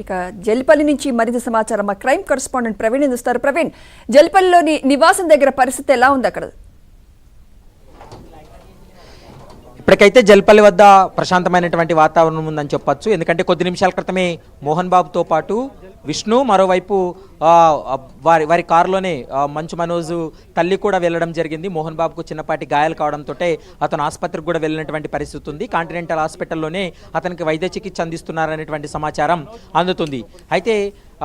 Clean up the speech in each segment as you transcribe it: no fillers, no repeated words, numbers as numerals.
ఇక జల్లిపల్లి నుంచి మరింత సమాచారం మా క్రైమ్ కరెస్పాండెంట్ ప్రవీణ్ అందిస్తారు. ప్రవీణ్, జల్లిపల్లిలోని నివాసం దగ్గర పరిస్థితి ఎలా ఉంది అక్కడ? ఇప్పటికైతే జల్పల్లి వద్ద ప్రశాంతమైనటువంటి వాతావరణం ఉందని చెప్పొచ్చు. ఎందుకంటే కొద్ది నిమిషాల క్రితమే మోహన్ బాబుతో పాటు విష్ణు, మరోవైపు వారి కారులోనే మంచు మనోజ్ తల్లి కూడా వెళ్ళడం జరిగింది. మోహన్ బాబుకు చిన్నపాటి గాయాలు కావడంతో అతను ఆసుపత్రికి కూడా వెళ్ళినటువంటి పరిస్థితి ఉంది. కాంటినెంటల్ హాస్పిటల్లోనే అతనికి వైద్య చికిత్స అందిస్తున్నారనేటువంటి సమాచారం అందుతుంది. అయితే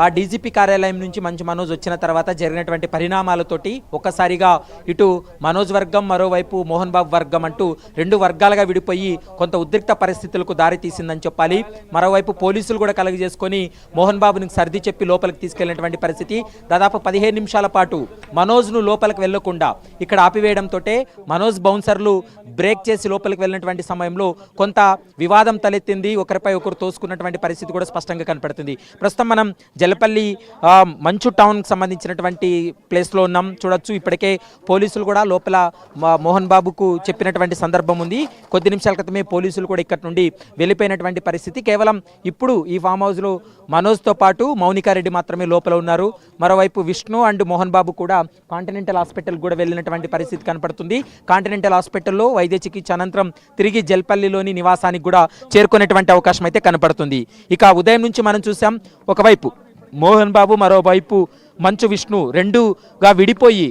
ఆ డీజీపీ కార్యాలయం నుంచి మంచు మనోజ్ వచ్చిన తర్వాత జరిగినటువంటి పరిణామాలతోటి ఒక్కసారిగా ఇటు మనోజ్ వర్గం, మరోవైపు మోహన్ బాబు వర్గం అంటూ రెండు వర్గాలుగా విడిపోయి కొంత ఉద్రిక్త పరిస్థితులకు దారి తీసిందని చెప్పాలి. మరోవైపు పోలీసులు కూడా కలుగజేసుకొని మోహన్ బాబుని సర్ది చెప్పి లోపలికి తీసుకెళ్లినటువంటి పరిస్థితి. దాదాపు 15 నిమిషాల పాటు మనోజ్ను లోపలికి వెళ్లకుండా ఇక్కడ ఆపివేయడంతో మనోజ్ బౌన్సర్లు బ్రేక్ చేసి లోపలికి వెళ్ళినటువంటి సమయంలో కొంత వివాదం తలెత్తింది. ఒకరిపై ఒకరు తోసుకున్నటువంటి పరిస్థితి కూడా స్పష్టంగా కనపడుతుంది. ప్రస్తుతం మనం జలపల్లి మంచు టౌన్కి సంబంధించినటువంటి ప్లేస్లో ఉన్నాం. చూడొచ్చు, ఇప్పటికే పోలీసులు కూడా లోపల మోహన్ బాబుకు చెప్పినటువంటి సందర్భం ఉంది. కొద్ది నిమిషాల క్రితమే పోలీసులు కూడా ఇక్కడ నుండి వెళ్ళిపోయినటువంటి పరిస్థితి. కేవలం ఇప్పుడు ఈ ఫామ్ హౌస్లో మనోజ్తో పాటు మౌనికారెడ్డి మాత్రమే లోపల ఉన్నారు. మరోవైపు విష్ణు అండ్ మోహన్ బాబు కూడా కాంటినెంటల్ హాస్పిటల్ కూడా వెళ్ళినటువంటి పరిస్థితి కనపడుతుంది. కాంటినెంటల్ హాస్పిటల్లో వైద్య చికిత్స అనంతరం తిరిగి జల్పల్లిలోని నివాసానికి కూడా చేరుకునేటువంటి అవకాశం అయితే కనపడుతుంది. ఇక ఉదయం నుంచి మనం చూసాం, ఒకవైపు మోహన్ బాబు, మరోవైపు మంచు విష్ణు రెండుగా విడిపోయి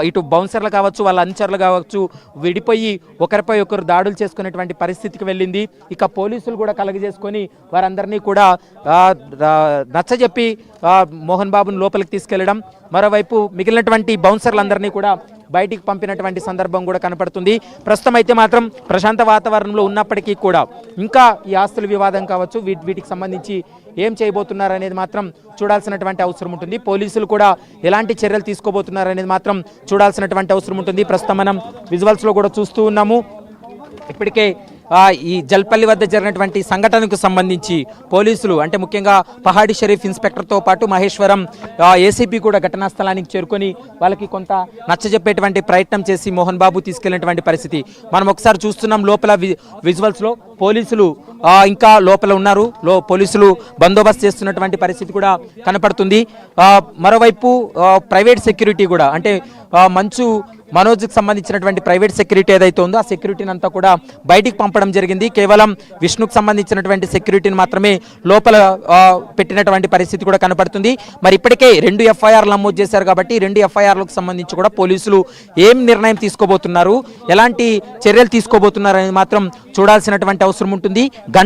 ఇటు బౌన్సర్లు కావచ్చు, వాళ్ళ అనుచరులు కావచ్చు, విడిపోయి ఒకరిపై ఒకరు దాడులు చేసుకునేటువంటి పరిస్థితికి వెళ్ళింది. ఇక పోలీసులు కూడా కలగజేసుకొని వారందరినీ కూడా నచ్చజెప్పి మోహన్ బాబుని లోపలికి తీసుకెళ్లడం, మరోవైపు మిగిలినటువంటి బౌన్సర్లందరినీ కూడా బయటికి పంపినటువంటి సందర్భం కూడా కనపడుతుంది. ప్రస్తుతం అయితే మాత్రం ప్రశాంత వాతావరణంలో ఉన్నప్పటికీ కూడా ఇంకా ఈ ఆస్తుల వివాదం కావచ్చు, వీటికి సంబంధించి ఏం చేయబోతున్నారనేది మాత్రం చూడాల్సినటువంటి అవసరం ఉంటుంది. పోలీసులు కూడా ఎలాంటి చర్యలు తీసుకోబోతున్నారనేది మాత్రం చూడాల్సినటువంటి అవసరం ఉంటుంది. ప్రస్తుతం మనం విజువల్స్లో కూడా చూస్తూ ఉన్నాము. ఇప్పటికే ఈ జల్పల్లి వద్ద జరిగినటువంటి సంఘటనకు సంబంధించి పోలీసులు, అంటే ముఖ్యంగా పహాడి షరీఫ్ ఇన్స్పెక్టర్తో పాటు మహేశ్వరం ఏసీపీ కూడా ఘటనా స్థలానికి చేరుకొని వాళ్ళకి కొంత నచ్చజెప్పేటువంటి ప్రయత్నం చేసి మోహన్ బాబు తీసుకెళ్లినటువంటి పరిస్థితి మనం ఒకసారి చూస్తున్నాం. లోపల విజువల్స్లో పోలీసులు ఇంకా లోపల ఉన్నారు. పోలీసులు బందోబస్తు చేస్తున్నటువంటి పరిస్థితి కూడా కనపడుతుంది. మరోవైపు ప్రైవేట్ సెక్యూరిటీ కూడా, అంటే మంచు మనోజ్కి సంబంధించినటువంటి ప్రైవేట్ సెక్యూరిటీ ఏదైతే ఉందో ఆ సెక్యూరిటీని అంతా కూడా బయటికి పంపడం జరిగింది. కేవలం విష్ణుకు సంబంధించినటువంటి సెక్యూరిటీని మాత్రమే లోపల పెట్టినటువంటి పరిస్థితి కూడా కనపడుతుంది. మరి ఇప్పటికే 2 ఎఫ్ఐఆర్లు నమోదు చేశారు కాబట్టి 2 ఎఫ్ఐఆర్లకు సంబంధించి కూడా పోలీసులు ఏం నిర్ణయం తీసుకోబోతున్నారు, ఎలాంటి చర్యలు తీసుకోబోతున్నారు అనేది మాత్రం చూడాల్సినటువంటి అవసరం ఉంటుంది. గంట